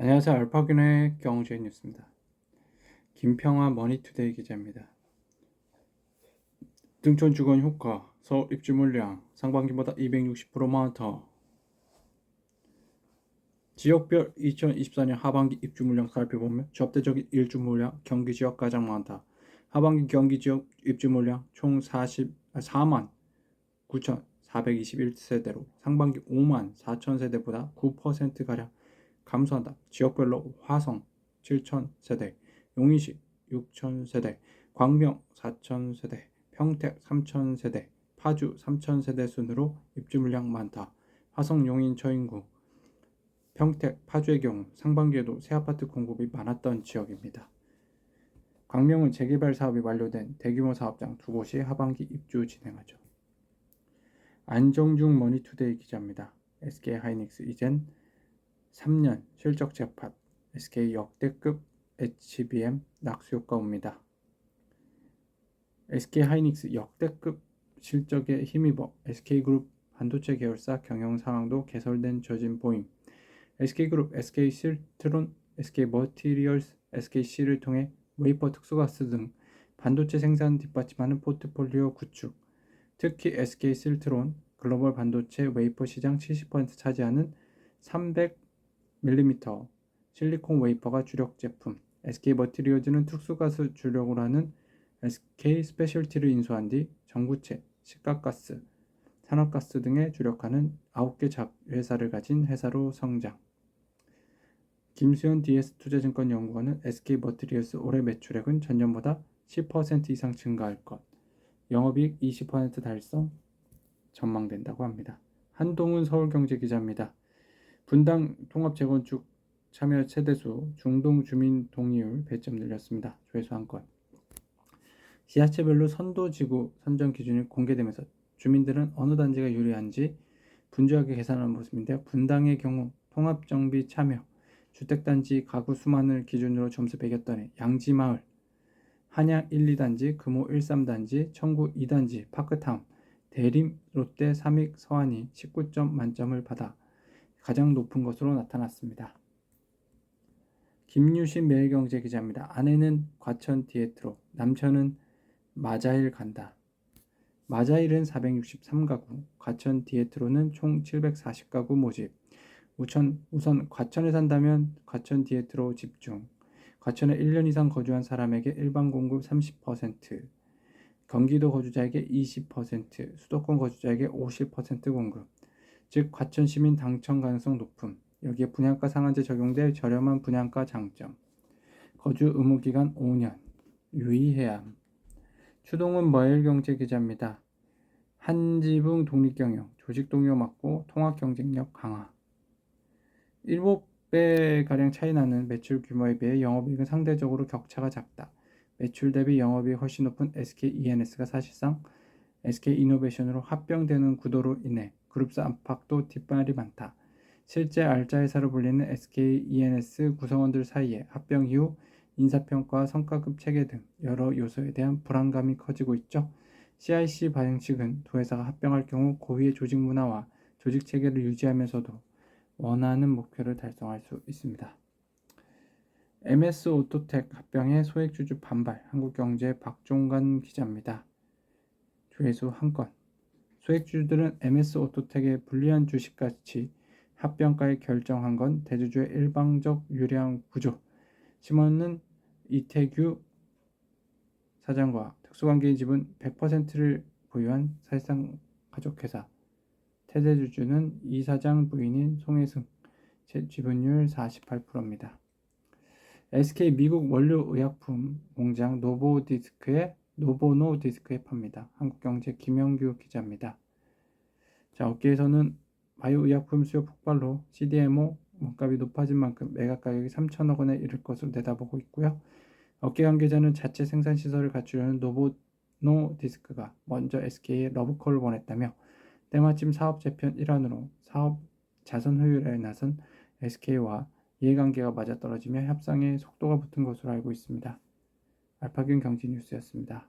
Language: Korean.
안녕하세요. 알파균의 경제 뉴스입니다. 김평화 머니투데이 기자입니다. 등촌 주거 효과, 서울 입주 물량 상반기보다 260%만 더. 지역별 2024년 하반기 입주 물량 살펴보면 접대적인 일주 물량 경기 지역 가장 많다. 하반기 경기 지역 입주 물량 총 4만 9,421세대로 상반기 5만 4천 세대보다 9%가량 감소한다. 지역별로 화성 7,000세대, 용인시 6,000세대, 광명 4,000세대, 평택 3,000세대, 파주 3,000세대 순으로 입주 물량 많다. 화성, 용인, 처인구, 평택, 파주의 경우 상반기에도 새 아파트 공급이 많았던 지역입니다. 광명은 재개발 사업이 완료된 대규모 사업장 두 곳이 하반기 입주 진행하죠. 안정중 머니투데이 기자입니다. SK하이닉스 이젠 3년 실적 재팟, SK 역대급 HBM 낙수효과 옵니다. SK하이닉스 역대급 실적에 힘입어 SK그룹 반도체 계열사 경영 상황도 개설된 처진 보임. SK그룹, SK실트론, SK머티리얼스, SKC를 통해 웨이퍼 특수가스 등 반도체 생산 뒷받침하는 포트폴리오 구축. 특히 SK실트론 글로벌 반도체 웨이퍼 시장 70% 차지하는 300mm 실리콘 웨이퍼가 주력 제품, SK머티리얼즈는 특수가스 주력으로 하는 SK스페셜티를 인수한 뒤 전구체, 식각가스, 산업가스 등에 주력하는 9개 회사를 가진 회사로 성장. 김수현 DS투자증권연구원은 SK머티리얼스 올해 매출액은 전년보다 10% 이상 증가할 것, 영업이익 20% 달성 전망된다고 합니다. 한동훈 서울경제기자입니다. 분당 통합재건축 참여 세대수 중동 주민 동의율 배점 늘렸습니다. 조회수 한 건. 지자체별로 선도지구 선정 기준이 공개되면서 주민들은 어느 단지가 유리한지 분주하게 계산하는 모습인데요. 분당의 경우 통합정비 참여, 주택단지 가구 수만을 기준으로 점수 매겼더니 양지마을, 한양 1, 2단지, 금호 1, 3단지, 청구 2단지, 파크타운, 대림, 롯데, 삼익, 서안이 19점 만점을 받아 가장 높은 것으로 나타났습니다. 김유신 매일경제기자입니다. 아내는 과천 디에트로, 남편은 마자일 간다. 마자일은 463가구, 과천 디에트로는 총 740가구 모집. 우선 과천에 산다면 과천 디에트로 집중. 과천에 1년 이상 거주한 사람에게 일반 공급 30%, 경기도 거주자에게 20%, 수도권 거주자에게 50% 공급. 즉 과천 시민 당첨 가능성 높음. 여기에 분양가 상한제 적용돼 저렴한 분양가 장점. 거주 의무 기간 5년. 유의해야 함. 추동훈 머일경제기자입니다. 한지붕 독립경영, 조직 동료 막고 통합 경쟁력 강화. 7배가량 차이 나는 매출 규모에 비해 영업이익은 상대적으로 격차가 작다. 매출 대비 영업이익이 훨씬 높은 SKENS가 사실상 SK이노베이션으로 합병되는 구도로 인해 그룹사 안팎도 뒷발이 많다. 실제 알짜회사로 불리는 SKENS 구성원들 사이에 합병 이후 인사평가, 성과급 체계 등 여러 요소에 대한 불안감이 커지고 있죠. CIC 방식은 두 회사가 합병할 경우 고유의 조직 문화와 조직 체계를 유지하면서도 원하는 목표를 달성할 수 있습니다. MS오토텍 합병에 소액주주 반발, 한국경제 박종관 기자입니다. 조회수 한 건. 소액주주들은 MS오토텍의 불리한 주식가치 합병가에 결정한 건 대주주의 일방적 유리한 구조. 심원은 이태규 사장과 특수관계인 지분 100%를 보유한 사실상 가족회사. 태세주주는 이 사장 부인인 송혜승, 지분율 48%입니다. SK 미국 원료의약품 공장 노보노디스크에 팝니다. 한국경제 김영규 기자입니다. 자, 업계에서는 바이오의약품 수요 폭발로 CDMO 원가비 높아진 만큼 매각 가격이 3천억 원에 이를 것으로 내다보고 있고요. 업계 관계자는 자체 생산 시설을 갖추려는 노보노디스크가 먼저 SK에 러브콜을 보냈다며 때마침 사업 재편 일환으로 사업 자선 효율에 나선 SK와 이해관계가 맞아떨어지며 협상에 속도가 붙은 것으로 알고 있습니다. 알파균 경제뉴스였습니다.